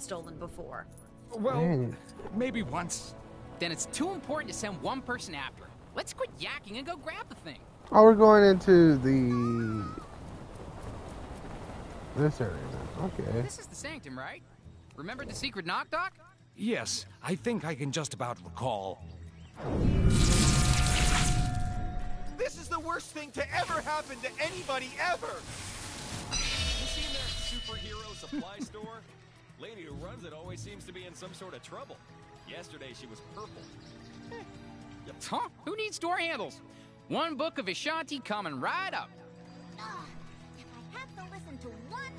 stolen before. Well, maybe once. Then it's too important to send one person after. Let's quit yakking and go grab the thing. Oh, we're going into this area now. Okay. This is the sanctum, right? Remember the secret knock, Doc? Yes, I think I can just about recall. This is the worst thing to ever happen to anybody ever! You seen that superhero supply store? Lady who runs it always seems to be in some sort of trouble. Yesterday she was purple. Huh? Who needs door handles? One book of Ashanti coming right up. If I have to listen to one...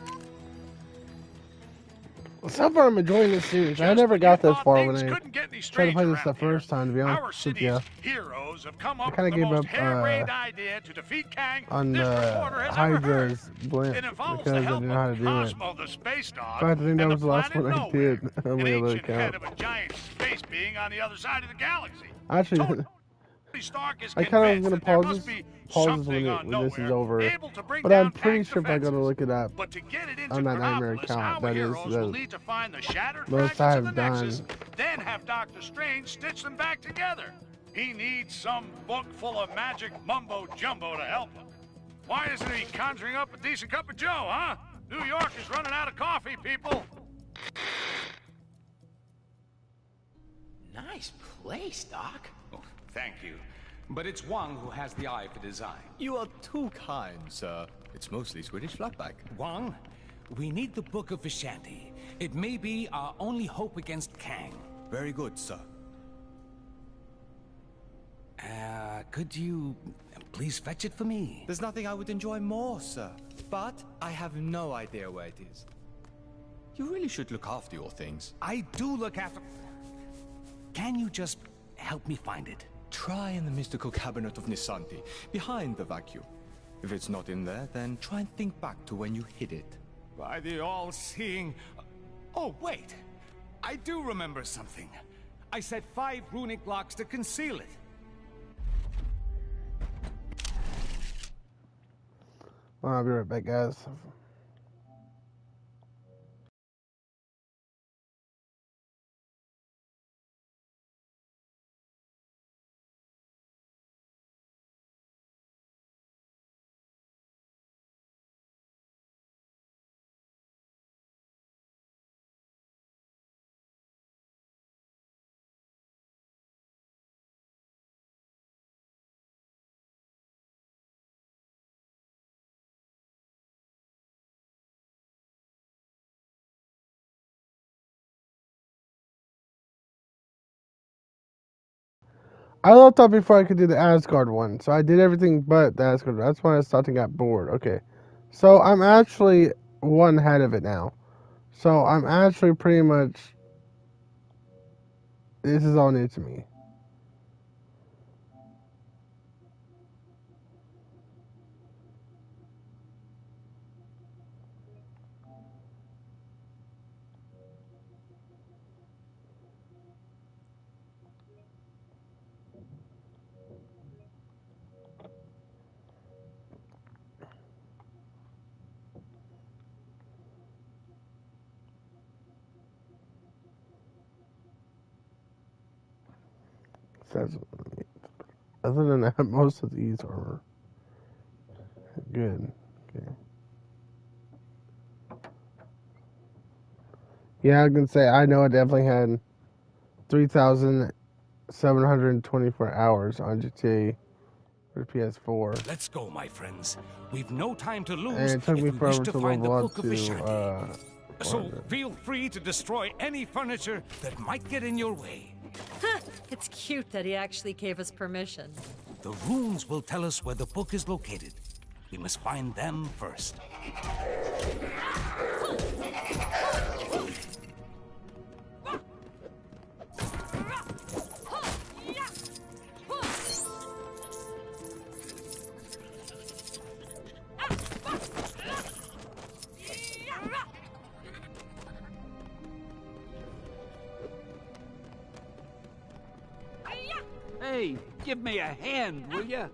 So far, I'm enjoying this series. I never got this far when I tried to play this the first time, to be honest with you. I kind of gave up on Hydra's blimp because I didn't know how to do it. In fact, I think that was the last one I did on my other account. Actually, I kind of was going to pause this when this is over, but I'm pretty sure if I go to look it up on that Nightmare account, that is the most I have done. Then have Dr. Strange stitch them back together. He needs some book full of magic mumbo-jumbo to help him. Why isn't he conjuring up a decent cup of joe, huh? New York is running out of coffee, people. Nice place, Doc. Oh, thank you. But it's Wang who has the eye for design. You are too kind, sir. It's mostly Swedish flatback. Wang, we need the Book of Ashanti. It may be our only hope against Kang. Very good, sir. Could you please fetch it for me? There's nothing I would enjoy more, sir. But I have no idea where it is. You really should look after your things. I do look after... Can you just help me find it? Try in the mystical cabinet of Nisanti, behind the vacuum. If it's not in there, then try and think back to when you hid it. By the all-seeing... Oh, wait! I do remember something. I set 5 runic locks to conceal it. Well, I'll be right back, guys. I left off before I could do the Asgard one, so I did everything but the Asgard. That's why I started and got bored. Okay, so I'm actually one ahead of it now. So I'm actually pretty much... This is all new to me. Says, other than that, most of these are good. Okay. Yeah, I can say I know I definitely had 3,724 hours on GTA for PS4. Let's go, my friends. We've no time to lose. And it took me forever to level up to So feel free to destroy any furniture that might get in your way. It's cute that he actually gave us permission. The runes will tell us where the book is located. We must find them first. Hey, give me a hand, will ya?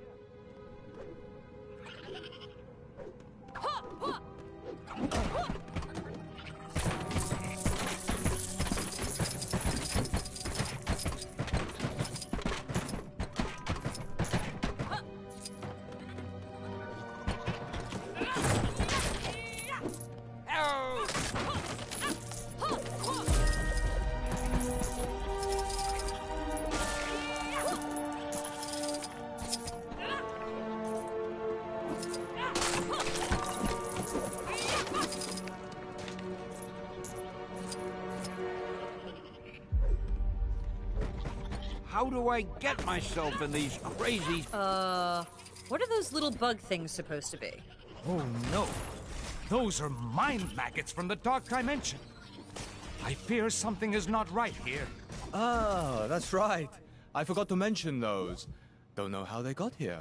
How do I get myself in these crazy... What are those little bug things supposed to be? Oh no. Those are mind maggots from the Dark Dimension. I fear something is not right here. Ah, that's right. I forgot to mention those. Don't know how they got here.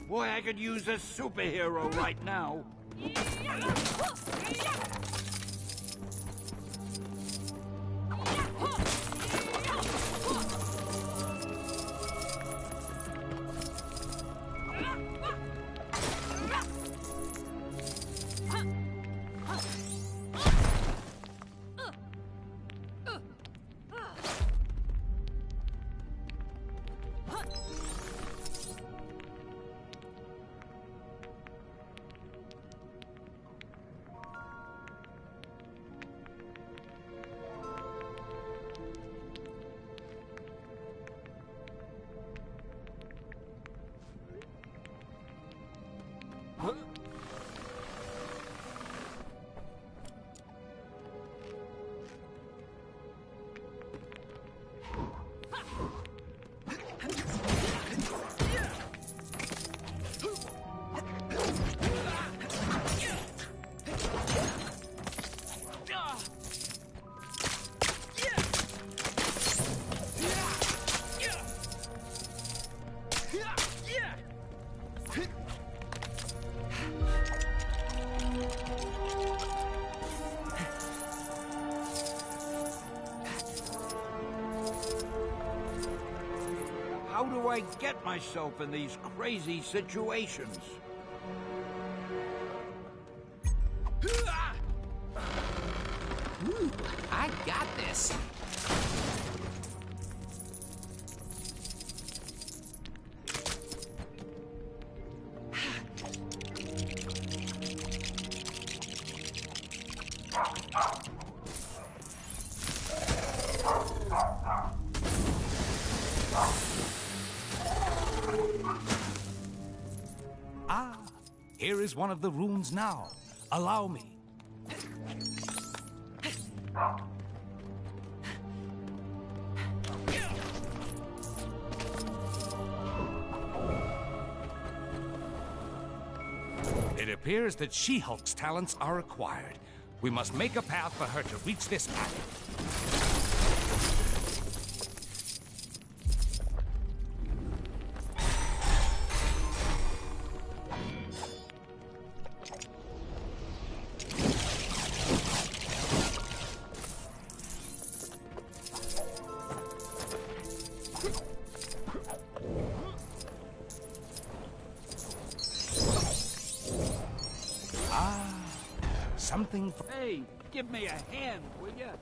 Boy, I could use a superhero right now. How do I get myself in these crazy situations? Ooh, I got this. Ah, here is one of the runes now. Allow me. It appears that She-Hulk's talents are acquired. We must make a path for her to reach this attic. Something for... Hey, give me a hand, will ya?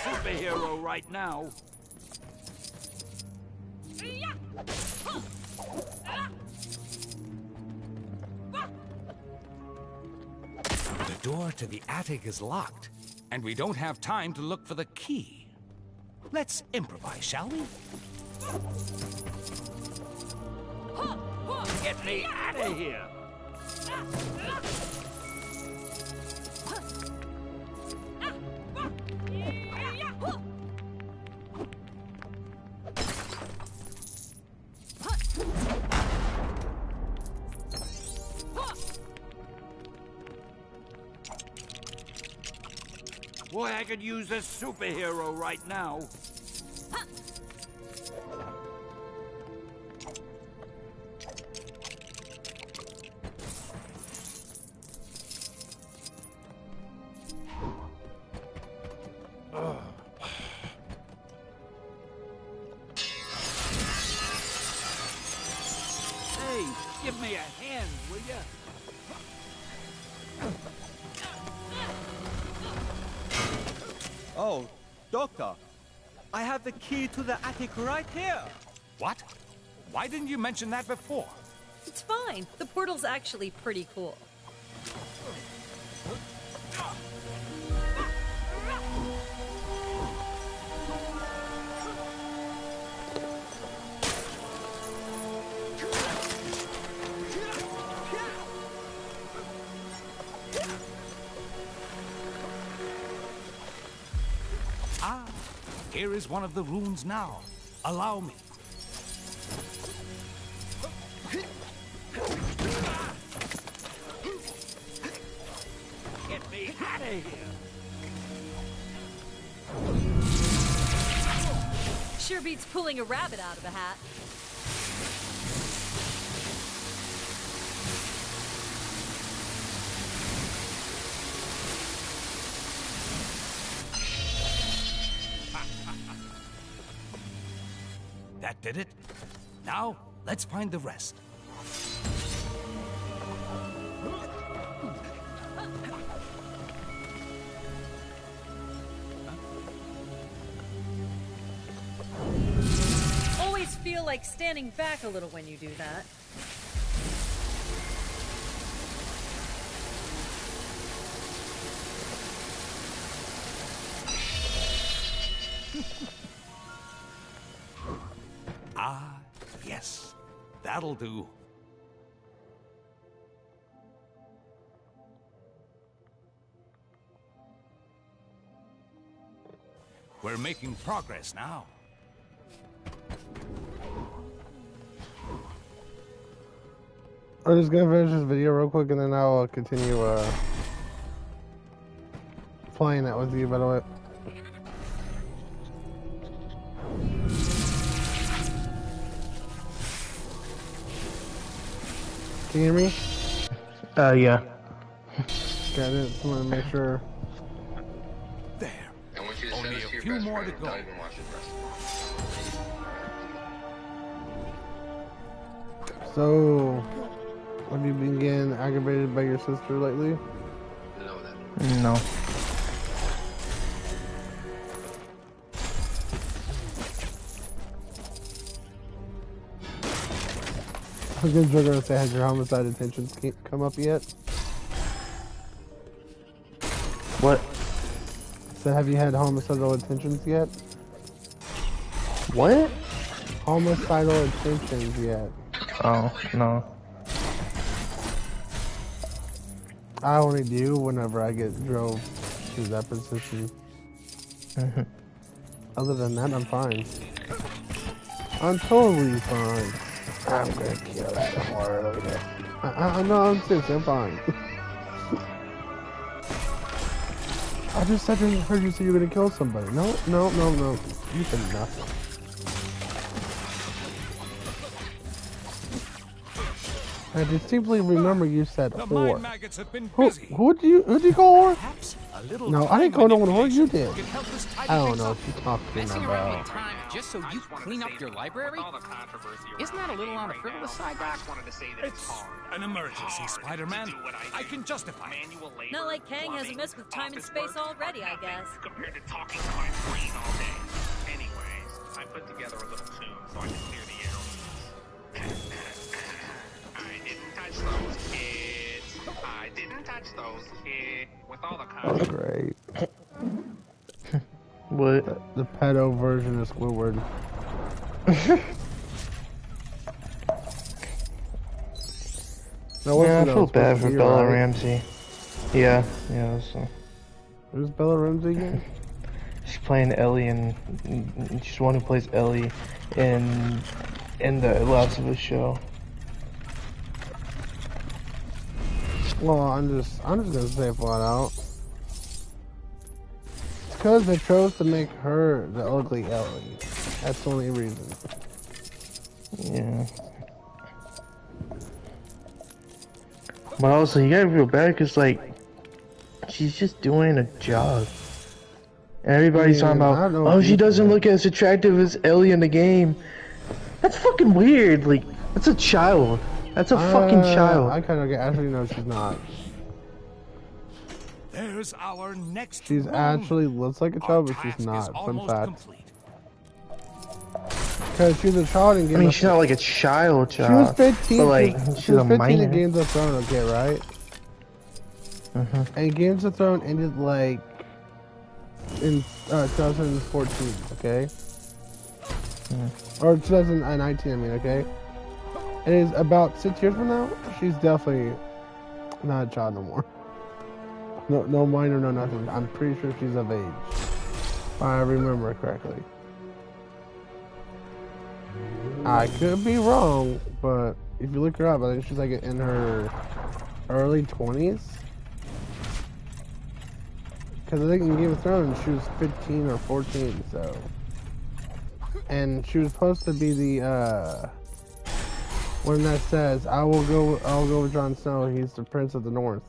Superhero right now. The door to the attic is locked, and we don't have time to look for the key. Let's improvise, shall we? Get me out of here! Boy, I could use a superhero right now. Hey, give me a hand, will ya? Oh, Doctor. I have the key to the attic right here. What? Why didn't you mention that before? It's fine. The portal's actually pretty cool. Ah, here is one of the runes now. Allow me. Get me out of here! Sure beats pulling a rabbit out of a hat. That did it. Now, let's find the rest. Always feel like standing back a little when you do that. Ah, yes. That'll do. We're making progress now. I'm just gonna finish this video real quick and then I'll continue playing that with you, by the way. Can you hear me? Yeah. Okay, I just want to make sure. There. I want you to Only send this a to your few best more friend. to go. Don't even watch it first. So, have you been getting aggravated by your sister lately? No, that. No. I was gonna joke around and say, has your homicide intentions come up yet? What? So have you had homicidal intentions yet? What? Homicidal intentions yet? Oh, no. I only do whenever I get drove to that position. Other than that, I'm fine. I'm totally fine. I'm gonna kill that whore. Look at that. No, I'm serious. I'm fine. I just said I heard you say you were gonna kill somebody. No. You said nothing. I distinctly remember you said The whore. mind maggots have been busy. Who'd you call her? Perhaps a little No, I didn't call no one whore. You did. could help us tidy I don't things know up. if you talked to me Messing around about. in time just so you clean up your library? Isn't that a little on the frivolous side, Doc? It's an emergency, Spider-Man. I can justify it. Not like Kang hasn't messed with time and space already, I guess. Compared to talking to my brain all day. Anyways, I put together a little tune so I can clear the air. I didn't touch those kids. I didn't touch those kids. With all the That's great. What? The pedo version of Squidward. Yeah, I feel bad for Bella Ramsey. Yeah. Who's Bella Ramsey again? She's playing Ellie, and she's the one who plays Ellie in the Last of Us show. Well, I'm just gonna say it flat out. because they chose to make her the ugly Ellie. That's the only reason. Yeah. But also, you gotta feel bad because, like, she's just doing a job. And everybody's talking about, oh, she doesn't look as attractive as Ellie in the game. That's fucking weird. Like, that's a child. That's a fucking child. I kind of actually know she's not. There's our next She's actually looks like a child, but she's not. Fun fact. Because she's a child in Game of Thrones. I mean, she's not like a child. She was 15. But like, she was 15 in Games of Thrones, okay, right? And Games of Thrones ended like in 2014, okay? Or 2019, I mean, okay? It is about 6 years from now. She's definitely not a child no more. No minor, no nothing. I'm pretty sure she's of age. If I remember correctly. I could be wrong, but if you look her up, I think she's like in her early 20s. Because I think in Game of Thrones she was 15 or 14, so. And she was supposed to be the one that says, I'll go with Jon Snow, he's the Prince of the North.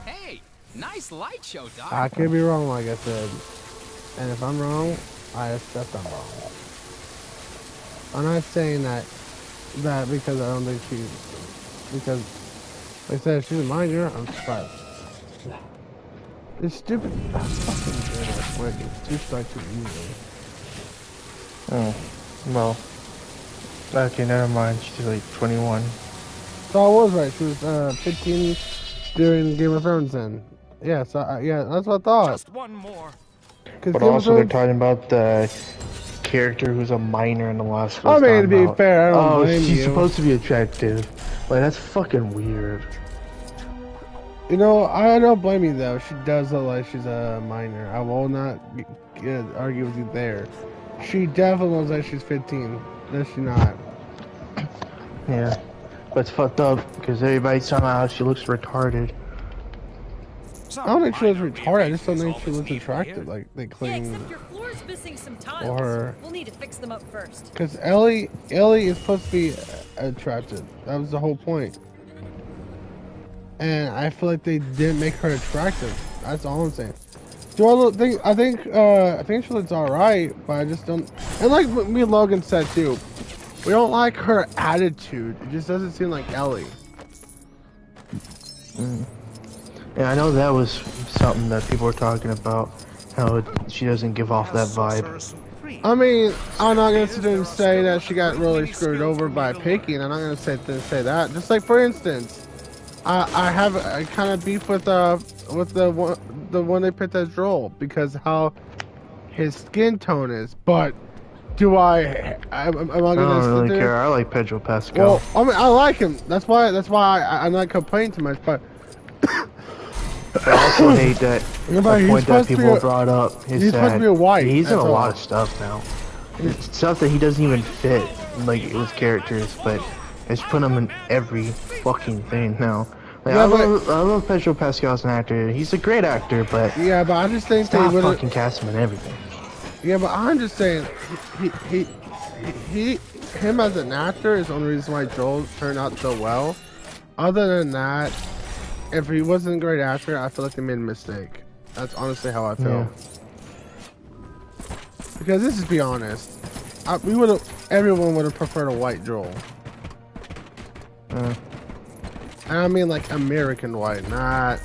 Hey, nice light show, Doc. I could be wrong, like I said. And if I'm wrong, I accept I'm wrong. I'm not saying that because I don't think because like I said, she's a minor, I'm surprised. It's stupid. Fucking quick. It's two strikes too easily. Oh, well. Okay, never mind. She's like 21. So I was right. She was 15 during Game of Thrones then. Yeah, so yeah, that's what I thought. Just one more. But also they're talking about the character who's a minor in the last one. I mean, to be fair, I don't blame you. She's supposed to be attractive. Like, that's fucking weird. You know, I don't blame you though. She does look like she's a minor. I will not argue with you there. She definitely looks like she's 15. Does she not? Yeah. But it's fucked up because everybody's talking about how she looks retarded. I don't think she looks retarded. I just don't think she looks attractive. Like they claim. Yeah, except your floor's missing some tiles. Or we'll need to fix them up first. Because Ellie is supposed to be attractive. That was the whole point. And I feel like they didn't make her attractive. That's all I'm saying. I think she looks alright, but I just don't. And like me and Logan said too, we don't like her attitude. It just doesn't seem like Ellie. Yeah, I know that was something that people were talking about. How she doesn't give off that vibe. I mean, I'm not gonna sit there and say that she got really screwed over by picking. I'm not gonna sit there and say that. Just like for instance. I have a kind of beef with the one they picked as Joel because how his skin tone is. But am I gonna? I don't really care. I like Pedro Pascal. Well, I mean, I like him. That's why I'm not complaining too much. But I also hate that the point that people brought up is he's supposed to be a white. He's in a lot of stuff now. It's stuff that he doesn't even fit like with characters, but it's put him in every fucking thing now. Like, yeah, I love Pedro Pascal as an actor. He's a great actor, but yeah, but I just think stop fucking cast him in everything. Yeah, but I'm just saying, him as an actor is the only reason why Joel turned out so well. Other than that, if he wasn't a great actor, I feel like they made a mistake. That's honestly how I feel. Yeah. Because let's just be honest, everyone would have preferred a white Joel. And I mean like American white, not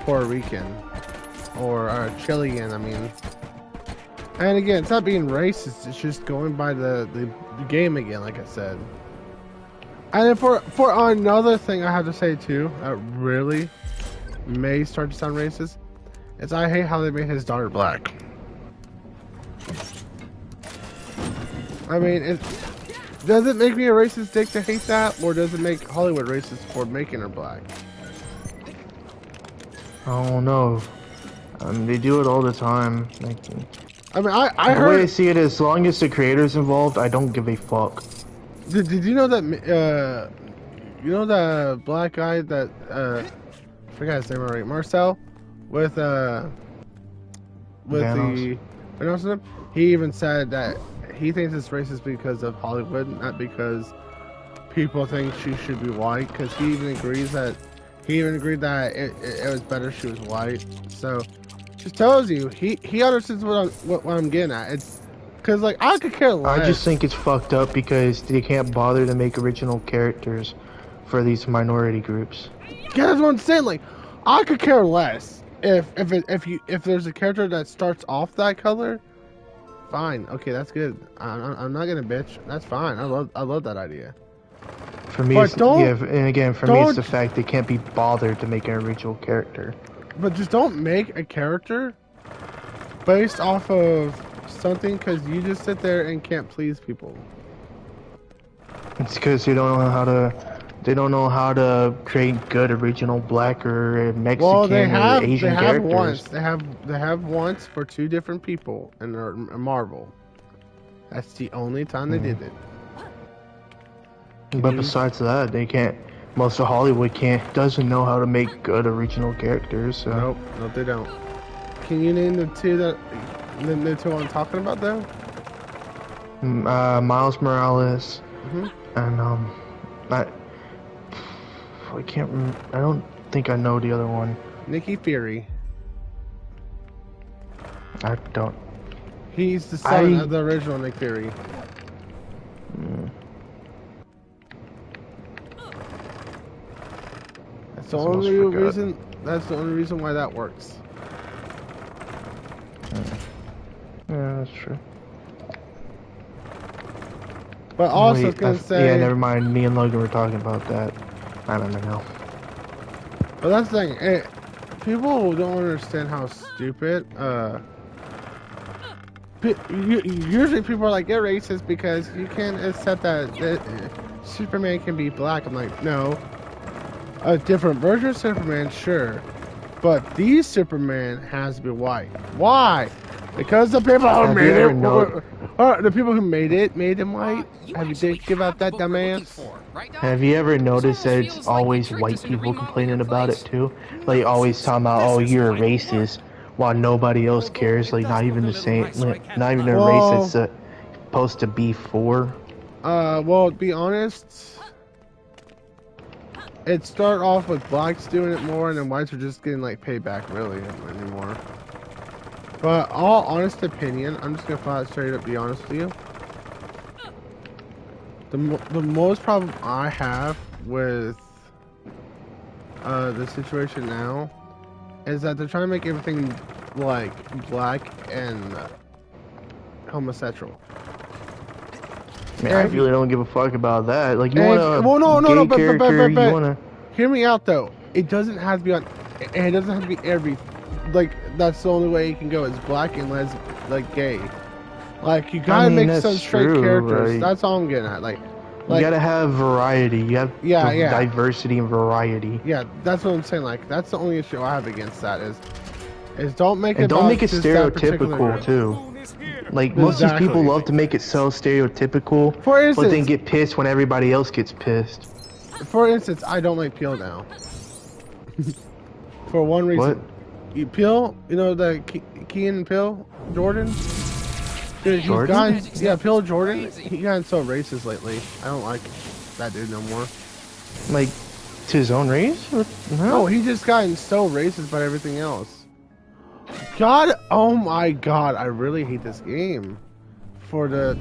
Puerto Rican or Chilean. I mean, and again, it's not being racist. It's just going by the game again, like I said. And then for another thing, I have to say too, that really may start to sound racist, is I hate how they made his daughter black. I mean, does it make me a racist dick to hate that, or does it make Hollywood racist for making her black? I don't know. They do it all the time. Like, I mean, I heard. The way I see it, as long as the creator's involved, I don't give a fuck. Did you know that? You know that black guy that forgot his name already. Marcel, with Thanos. the he even said that he thinks it's racist because of Hollywood, not because people think she should be white. Because he even agreed that it was better she was white. So just tells you he understands what I'm getting at. It's because like I could care less. I just think it's fucked up because they can't bother to make original characters for these minority groups. Yeah, that's what I'm saying. Like, I could care less if there's a character that starts off that color. Fine, okay, that's good. I'm not gonna bitch. That's fine. I love that idea. For me, it's, yeah, and again, for me, it's the fact they can't be bothered to make an original character. But just don't make a character based off of something because you just sit there and can't please people. It's because they don't know how to. They don't know how to create good original black or Mexican or Asian characters. They have once for 2 different people in Marvel. That's the only time they did it. But besides that, they can't. Most of Hollywood doesn't know how to make good original characters. So. Nope, they don't. Can you name the 2 that the 2 I'm talking about though? Miles Morales, and I can't remember. I don't think I know the other one. Nicky Fury. I don't. He's the son of the original Nick Fury. That's the only reason. That's the only reason why that works. Yeah, that's true. But also, I was gonna say. Yeah, never mind. Me and Logan were talking about that. I don't know. But that's the thing. People don't understand how stupid. Usually people are like, you're racist because you can't accept that Superman can be black. I'm like, no. A different version of Superman, sure. But the Superman has to be white. Why? Because the people who made it, the people who made him white. Have you give out that dumbass? Have you ever noticed that it's always white people complaining about it too? Like always talking about, oh, you're a racist, while nobody else cares. Like not even the same, not even a race that's supposed to be for. Well, to be honest, it started off with blacks doing it more, and then whites are just getting like payback really anymore. But all honest opinion, I'm just gonna flat straight up be honest with you. The most problem I have with the situation now is that they're trying to make everything like black and homosexual. Man, I really don't give a fuck about that. Like you want a but hear me out though. It doesn't have to be on. It doesn't have to be every. Like that's the only way you can go is black and like gay. Like you gotta make some straight characters. Right? That's all I'm getting at. Like you gotta have variety. You have diversity and variety. Yeah, that's what I'm saying. Like that's the only issue I have against that is don't make it. Don't make it stereotypical too. Like most of these people love to make it so stereotypical, for instance, but then get pissed when everybody else gets pissed. For instance, I don't like Peel now. For one reason. What? Peel, you know the Kean Peel Jordan? Dude, Peel Jordan. He gotten so racist lately. I don't like that dude no more. Like, to his own race? No, he just gotten so racist about everything else. God, oh my God, I really hate this game. For the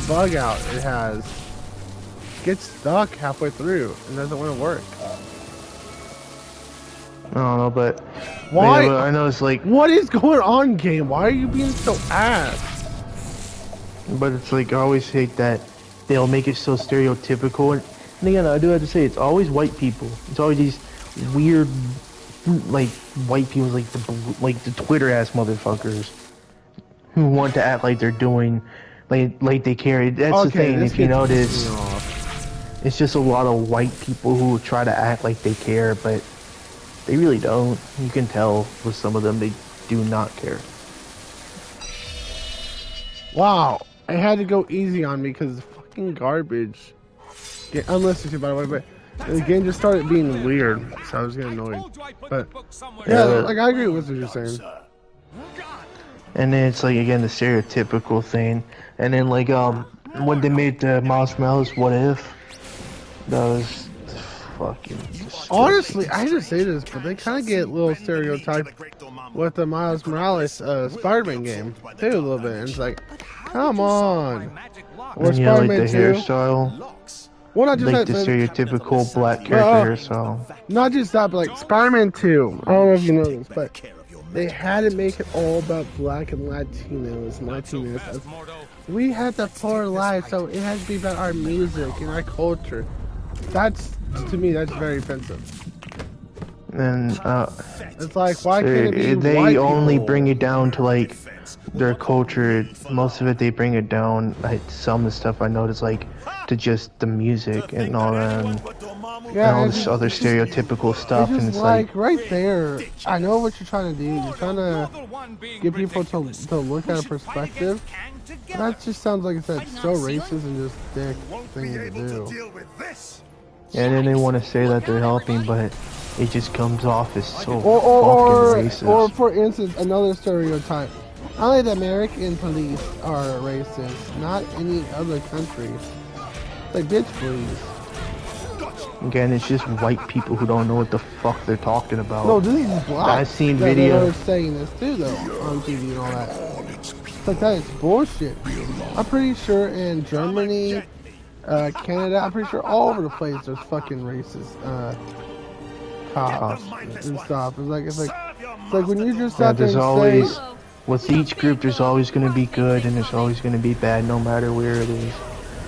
bug out it has. Gets stuck halfway through and doesn't want to work. I don't know, but why? Yeah, I know it's like, what is going on, game? Why are you being so ass? But it's like I always hate that they'll make it so stereotypical. And again, I do have to say it's always white people. It's always these weird, like white people, like the Twitter ass motherfuckers who want to act like they're doing, like they care. That's the thing. If you notice, it's just a lot of white people who try to act like they care, but they really don't. You can tell with some of them, they do not care. Wow, I had to go easy on me because it's fucking garbage. Unlisted, by the way, but the game just started being weird, so I was getting annoyed. But yeah, like I agree with what you're saying. And then it's like again the stereotypical thing, and then like when they made the Miles Morales What If, that was fucking disgusting. Honestly, I hate to say this, but they kind of get a little stereotyped with the Miles Morales Spider-Man game too, a little bit. And it's like, come on. Or And yeah, like Spider-Man the 2. hairstyle. Well, not just like that, the stereotypical black character hairstyle. Not just that, but like Spider-Man 2. I don't know if you know this, but they had to make it all about black and Latinos. We had to pour life, so it has to be about our music and our culture. That's, to me, that's very offensive. And it's like, why can't it be they white only people? bring it down to like their culture. Most of it they bring it down, like some of the stuff I noticed, like to just the music and all that, and all this other stereotypical stuff. It's And just it's like right there, I know what you're trying to do. You're trying to get people to look at a perspective. That just sounds like it's so racist and just dick thing to do. and then they want to say that they're helping, but it just comes off as so fucking racist. Or for instance, another stereotype. Only the American police are racist, not any other countries. Like, bitch, please. Again, it's just white people who don't know what the fuck they're talking about. No, this is black. I've seen They're videos. saying this too, though, on TV and all that. It's like, that is bullshit. I'm pretty sure in Germany, Canada, I'm pretty sure all over the place there's fucking racist cops and stuff. It's like when you just sat there and say, with each group, there's always going to be good and there's always going to be bad, no matter where it is.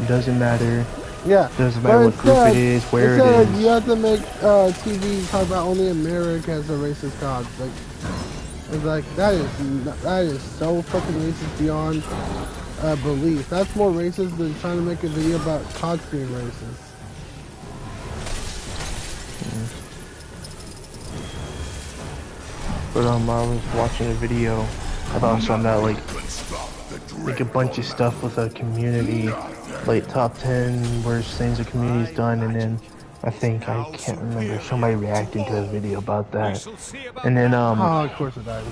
It doesn't matter. Yeah. It doesn't matter what group it is, where it is. You have to make TV talk about only America as a racist cops. Like, it's like that is so fucking racist beyond belief. That's more racist than trying to make a video about cops being racist. But I was watching a video about something that like a bunch of stuff with a community, like top 10 worst things a community's done, and then I can't remember, somebody reacting to a video about that, and then oh, of course it died.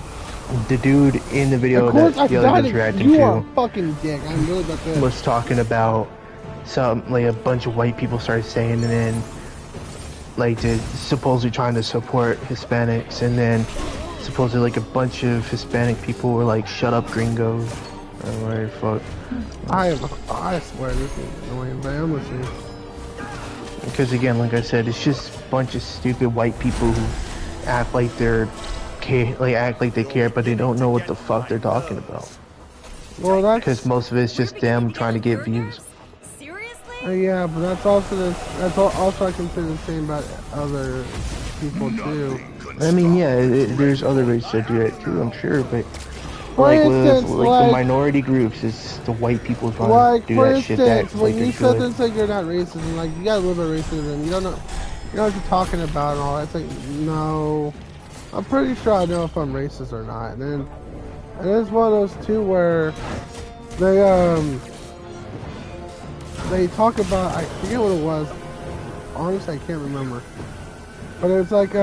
The dude in the video that the other guy's reacting you to are a fucking dick. I'm really about that. Was talking about some, like a bunch of white people started saying, and then like they're supposedly trying to support Hispanics, and then supposedly like a bunch of Hispanic people were like, shut up gringos, or whatever, fuck. I swear this is annoying, but I'm listening. Because again, like I said, it's just a bunch of stupid white people who act like act like they care, but they don't know what the fuck they're talking about. Well, that's because most of it's just them trying to get views. Yeah, but that's also also I consider the same about other people too. I mean, yeah, there's other races that do that too, I'm sure, but for instance, with the minority groups, it's the white people trying to do that shit. That when you sit there and say you're not racist, and like you gotta live with racism, you don't know what you're talking about and all that. It's like, no, I'm pretty sure I know if I'm racist or not. And then it's one of those two where they talk about, I forget what it was. Honestly, I can't remember. But it's like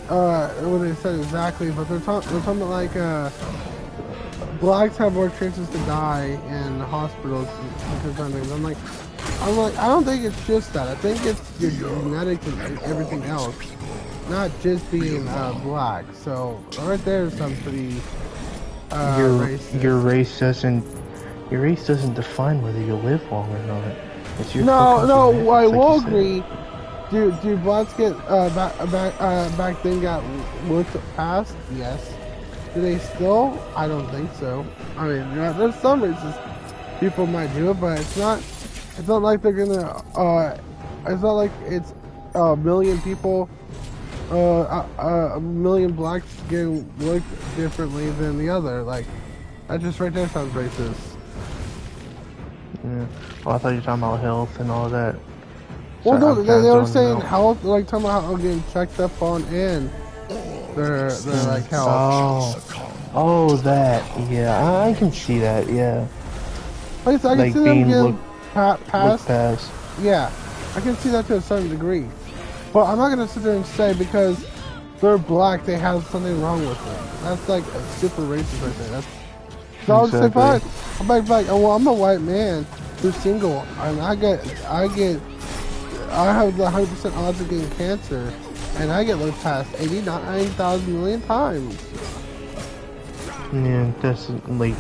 what they said exactly, but they're talking about like blacks have more chances to die in hospitals because of things. I'm like, I don't think it's just that. I think it's your genetics and everything else, not just being black. So right there is some pretty racist. Your race doesn't define whether you live long or not. It's your no, I will agree. Do blacks get back then got looked past? Yes. Do they still? I don't think so. I mean, there's some racist people might do it, but it's not like they're gonna. It's not like it's a million people, a million blacks getting looked differently than the other. Like that just right there sounds racist. Yeah. Well, I thought you were talking about health and all that. Well, no, they were saying health, like talking about how getting checked up on and their like health. Oh, that. Yeah, I can see that. Yeah. I can see them getting passed. Yeah, I can see that to a certain degree. But I'm not gonna sit there and say because they're black they have something wrong with them. That's like a super racist right there. That's so I would say fine. I'm like, oh well, I'm a white man who's single, and I have the 100% odds of getting cancer, and I get looked past 89,000 million times. Yeah, that's like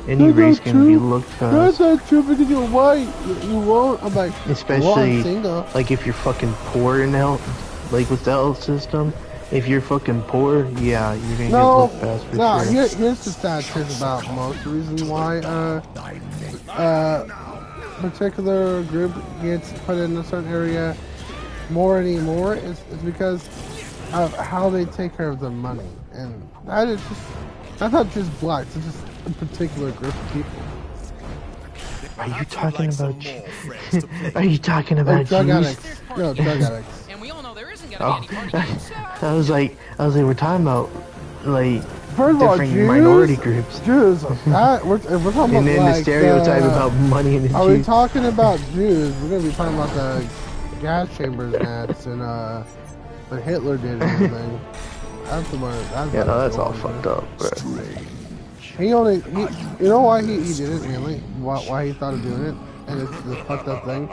any race can be looked past. That's not true because you're white. You won't. I'm like, especially single. Like if you're fucking poor in health, like with the health system. If you're fucking poor, yeah, you're gonna get looked past for sure. Here's the sad truth about most reasons why particular group gets put in a certain area more anymore is because of how they take care of the money, and that's not just blacks, it's just a particular group of people. Are you talking about? Are you talking about drug Jews? addicts? No, drug addicts. And we all know there isn't gonna be any party games, so... I was like, we're talking about like First of all, different minority groups. Jews. We're talking about and then like the stereotype about money and the Are Jews. we talking about Jews? We're gonna be talking about the gas chambers nets and what Hitler did and everything. That's the one. That's all fucked up, bro. You know why he did it mainly? Why he thought of doing it? And it's the fucked up thing.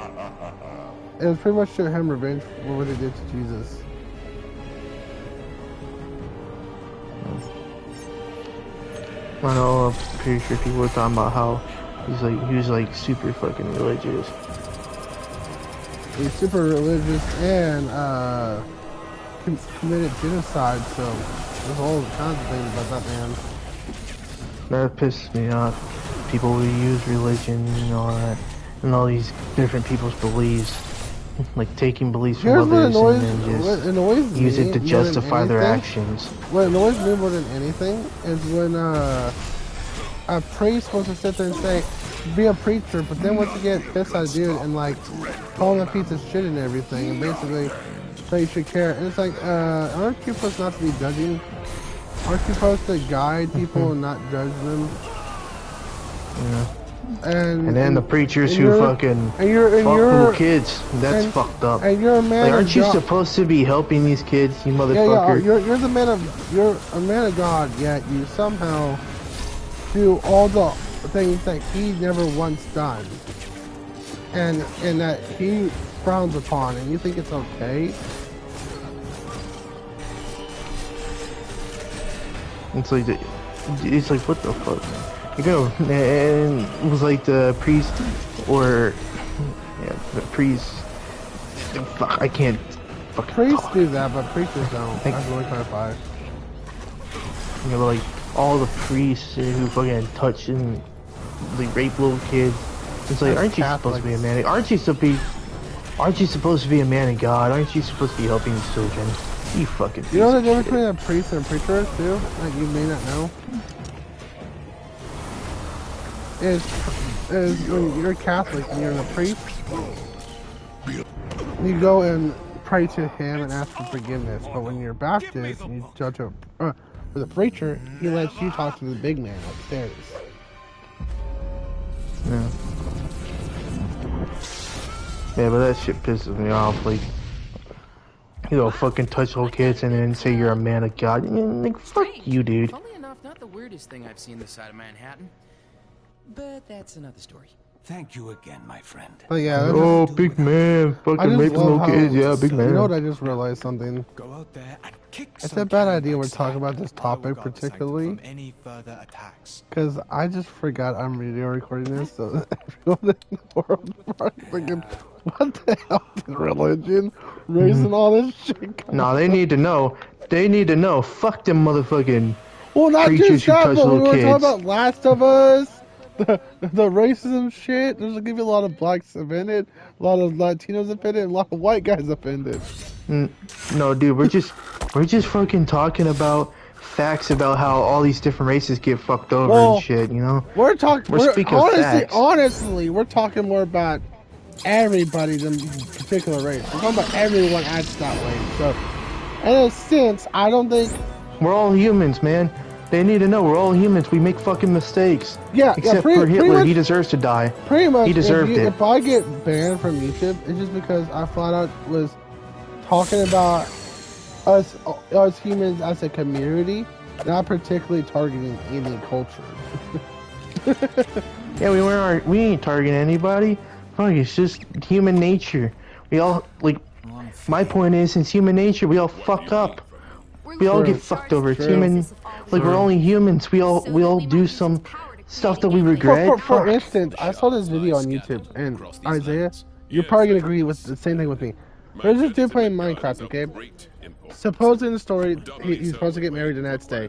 It was pretty much to him revenge for what he did to Jesus. I know, I'm pretty sure people were talking about how he was like super fucking religious. He's super religious and committed genocide, so there's all kinds of things about that man. That pisses me off. People who use religion and all that, and all these different people's beliefs, like taking beliefs from others and then just use it to justify their actions. What annoys me more than anything is when a priest wants to sit there and say, be a preacher, but then once you get pissed at a dude and like call him a piece of shit and everything, and basically say you should care, and it's like, aren't you supposed not to be judging? Aren't you supposed to guide people and not judge them? Yeah. And then the preachers who fucking fuck little kids, that's fucked up. And you're a man like, aren't you God. supposed to be helping these kids, you motherfucker? Yeah, you're a man of God, yet you somehow do all the things that he never once done, and that he frowns upon, and you think it's okay. It's like what the fuck? You go, and it was like the priest, or the priest. Fuck, I can't fucking Priests talk. do that, but preachers don't. That's really clarified. You know, like all the priests who fucking touch and like rape little kids. It's like, aren't you supposed to be a man? Aren't you supposed to be a man of God? Aren't you supposed to be helping these children? You fucking. You know the difference between a priest and a preacher is too? Like you may not know. Is when you're Catholic and you're a priest, you go and pray to him and ask for forgiveness. But when you're Baptist and you judge with a preacher, he lets you talk to the big man upstairs. Yeah. Yeah, but that shit pisses me off. Like, you know, fucking touch little kids and then say you're a man of God. Like, fuck you, dude. Funnily enough, not the weirdest thing I've seen this side of Manhattan. But that's another story. Thank you again, my friend. But yeah, oh, big man, fucking raping little kids. Yeah, big man. You know what? I just realized something. It's a bad idea we're talking about this topic particularly, because I just forgot I'm video recording this, so everyone in the world is thinking, what the hell did religion, race, and all this shit? No, they need to know. They need to know. Fuck them motherfucking not preachers just who that, touch but we little were kids. talking about Last of Us. The racism shit. There's gonna be a lot of blacks offended, a lot of Latinos offended, and a lot of white guys offended. No, dude, we're just fucking talking about facts about how all these different races get fucked over and shit. You know, we're speaking of facts. Honestly, we're talking more about everybody than particular race. We're talking about everyone acts that way. So, in a sense, I don't think we're all humans, man. They need to know we're all humans. We make fucking mistakes. Yeah, Except pretty for Hitler, much, he deserves to die. Pretty much, he deserved it. If I get banned from YouTube, it's just because I flat out was talking about us humans as a community, not particularly targeting any culture. Yeah, we ain't targeting anybody. Fuck, it's just human nature. We all like. My point is, it's human nature. We all fuck up. We all get fucked over. It's human. Like we're only humans. We all do some stuff that we regret. For instance, I saw this video on YouTube, and Isaiah, you're probably gonna agree with the same thing with me. There's this dude playing Minecraft, okay? Supposed in the story, he's supposed to get married the next day.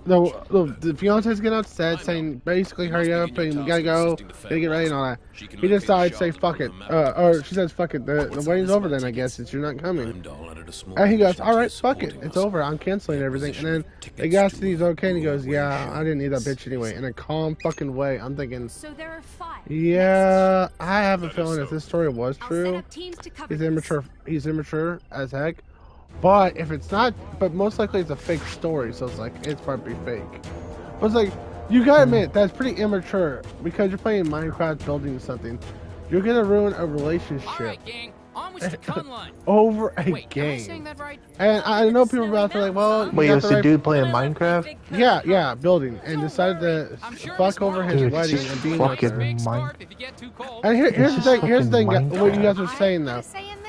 The fiance's getting upset, saying basically hurry up and we gotta go, gotta get ready and all that. He decides to say fuck it, or she says fuck it, the wedding's over then I guess since you're not coming. And he goes, alright, fuck it, it's over, I'm canceling everything. And then they got to he's okay and he goes, yeah, I didn't need that bitch anyway. In a calm fucking way, I'm thinking, yeah, I have a feeling if this story was true, he's immature as heck. But if it's not, but most likely it's a fake story, so it's like, it's probably fake. But it's like, you gotta admit, that's pretty immature, because you're playing Minecraft building something. You're gonna ruin a relationship. Alright, gang, on with the con line. Over a Wait, game. am I saying that right? And I know people are about to like, well, wait, it was the dude playing Minecraft? Yeah, building, and decided to fuck over his wedding and being with her. And here's the thing, what you guys were saying though.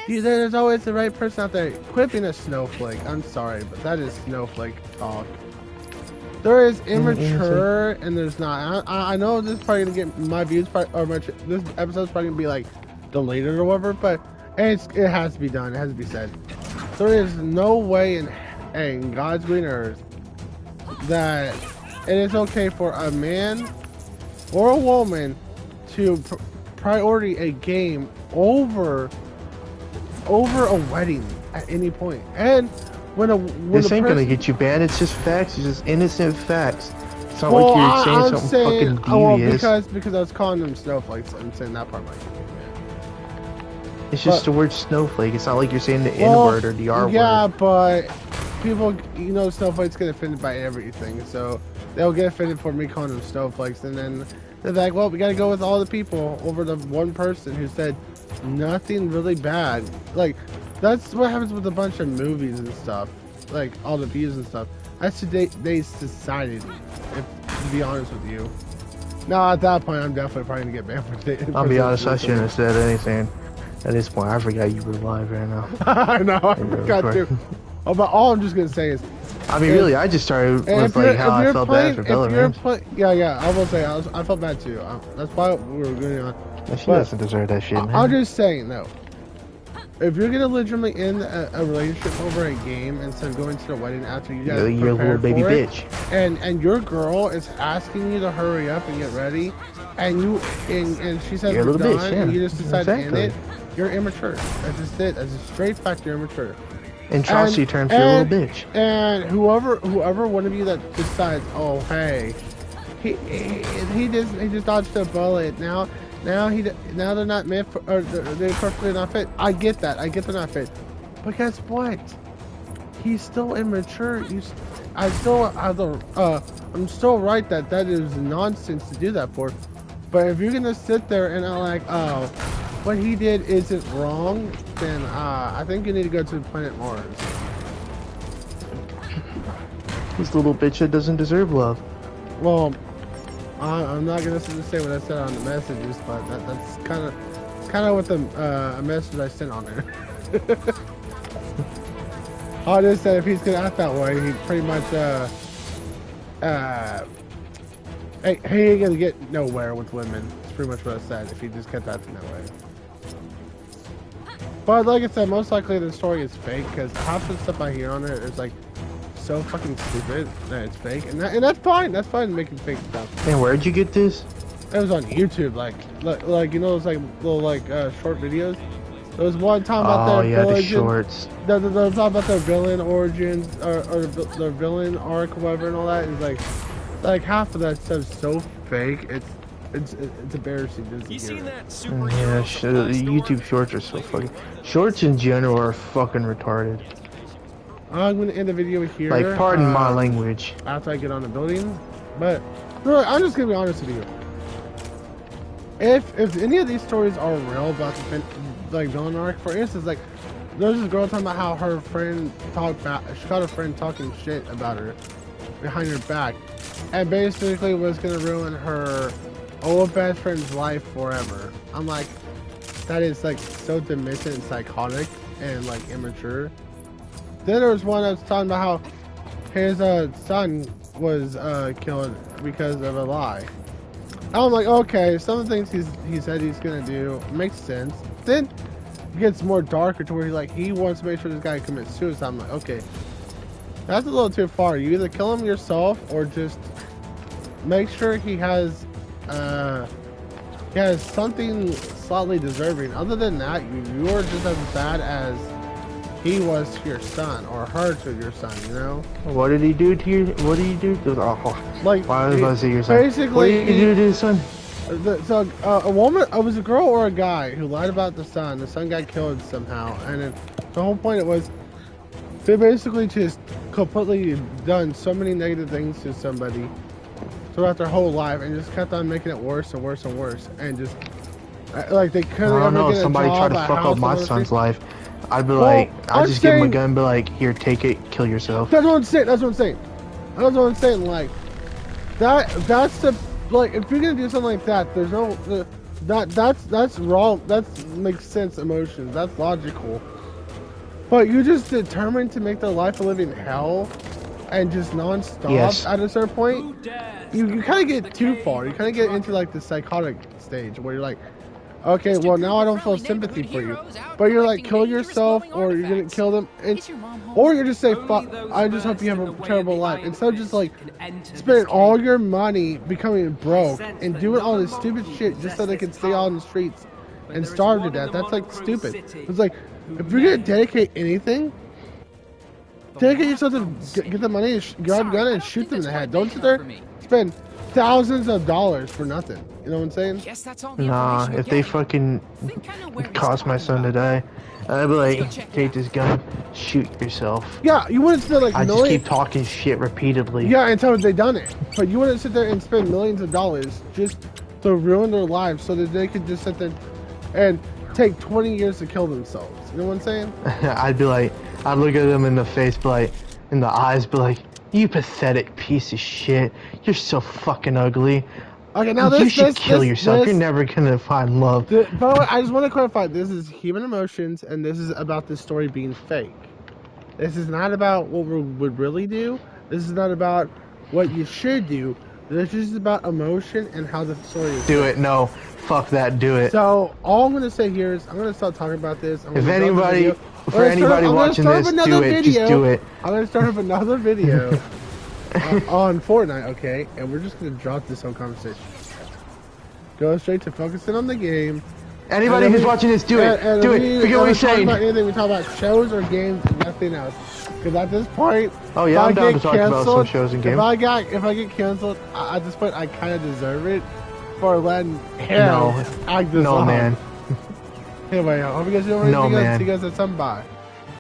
There's always the right person out there. Quit being a snowflake. I'm sorry, but that is snowflake talk. There is immature and there's not. I know this is probably gonna get my views, this episode's probably gonna be like deleted or whatever, but it has to be done. It has to be said. There is no way in God's green earth that it is okay for a man or a woman to priority a game over a wedding at any point. And when this ain't gonna get you banned. It's just facts. It's just innocent facts. It's not like you're saying something fucking devious. Because I was calling them snowflakes. I'm saying that part. It's just the word snowflake. It's not like you're saying the N word or the R word. Yeah, but people, snowflakes get offended by everything, so they'll get offended for me calling them snowflakes, and then they're like, well, we gotta go with all the people over the one person who said nothing really bad. Like, that's what happens with a bunch of movies and stuff, like all the views and stuff. That's today's society, to be honest with you. Now at that point, I'm definitely probably gonna get banned for it. I'll be honest, I shouldn't have said anything. At this point, I forgot you were live right now. I know, I forgot too. Oh, but all I'm just gonna say is, I mean, really, I just started with like how I felt bad for Bellarmine. Yeah, I will say, I felt bad too. That's why we were going on. She doesn't deserve that shit, man. I'm just saying though, if you're gonna legitimately end a relationship over a game instead of going to the wedding after you guys you're a little baby bitch, and your girl is asking you to hurry up and get ready, and she says you're a little done, bitch, yeah. and you just decide to end it, you're immature. That's just it. That's a straight fact. You're immature. In Chauncey terms, you're a little bitch. And whoever one of you that decides, oh hey, he just dodged a bullet. Now they're not meant for, or they're perfectly not fit. I get that. I get they're not fit. But guess what? He's still immature. I'm still right that is nonsense to do that for. But if you're gonna sit there and like, oh, what he did isn't wrong, then I think you need to go to planet Mars. This little bitch that doesn't deserve love. Well, I'm not gonna say what I said on the messages, but that's kind of what the message I sent on there. I just said if he's gonna act that way, he pretty much he ain't gonna get nowhere with women. That's pretty much what I said. If he just kept acting that way. But like I said, most likely the story is fake because half the stuff I hear on it is like so fucking stupid that it's fake, and that's fine. That's fine making fake stuff. And where'd you get this? It was on YouTube, like you know those like little short videos. There was one time about their the shorts. They talk about their villain origins or their villain arc, whatever, and all that. It's like half of that stuff's so fake. It's embarrassing. You seen that YouTube shorts are so fucking. Shorts in general are fucking retarded. I'm gonna end the video here. Like, pardon my language. After I get on the building, but look, I'm just gonna be honest with you. If any of these stories are real about the like villain arc, for instance, like there's this girl talking about how her friend she caught a friend talking shit about her behind her back, and basically was gonna ruin her old best friend's life forever. I'm like, that is like so demented and psychotic and like immature. Then there was one that was talking about how his son was killed because of a lie. I'm like, okay, some of the things he said he's gonna do makes sense. Then it gets more darker to where he wants to make sure this guy commits suicide. I'm like, okay, that's a little too far. You either kill him yourself or just make sure he has something slightly deserving. Other than that, you're just as bad as he was to your son or her to your son, you know? What did he do to you? What did he do to like, why was I say your son? Basically, what did he do to his son? So a woman, it was a girl or a guy who lied about the son. The son got killed somehow, and then the whole point was they basically just completely done so many negative things to somebody throughout their whole life, and just kept on making it worse and worse and worse, and just like they couldn't ever get a job, somebody tried to fuck up my son's life. I'd be like, I'd just give him a gun and be like, here, take it, kill yourself. That's what I'm saying, that's what I'm saying. That's what I'm saying, like, that's the, like, if you're gonna do something like that, there's no, that's wrong, that makes sense, emotions, that's logical. But you just determined to make their life a living hell, and just non-stop at a certain point, you kind of get too far, you kind of get into, like, the psychotic stage, where you're like, okay, well now I don't feel sympathy for you, but you're like, kill yourself, or you're gonna kill them, or you just say, fuck, I just hope you have a terrible life, instead of just like spending all your money becoming broke and doing all this stupid shit just so they can stay out on the streets and starve to death. That's like stupid. It's like, if you're gonna dedicate anything, dedicate yourself to get the money and grab a gun and shoot them in the head. Don't sit there spend thousands of dollars for nothing. You know what I'm saying? Nah, if they fucking caused my son to die, I'd be like, take this gun, shoot yourself. Yeah, you wouldn't spend like just keep talking shit repeatedly. Yeah, until they done it. But you wouldn't sit there and spend millions of dollars just to ruin their lives so that they could just sit there and take 20 years to kill themselves. You know what I'm saying? I'd be like, I'd look at them in the face, be like, in the eyes, be like, you pathetic piece of shit. You're so fucking ugly. Okay, now you should kill yourself. You're never gonna find love. But I just want to clarify, this is human emotions, and this is about this story being fake. This is not about what we would really do. This is not about what you should do. This is about emotion and how the story is. Do it. No. Fuck that. Do it. So, all I'm going to say here is, I'm going to start talking about this. If anybody, for anybody watching this, do it. Just do it. I'm going to start up another video on Fortnite, okay? And we're just going to drop this whole conversation. Go straight to focusing on the game. Anybody who's watching this, do it. Do it. Forget what we're saying. We talk about shows or games and nothing else. Because at this point, oh yeah, I'm down to talk about some shows and games. If I get canceled, at this point, I kind of deserve it for letting him act this no, on. man. Anyway, I hope you guys enjoyed. No, man. See you guys at some bye.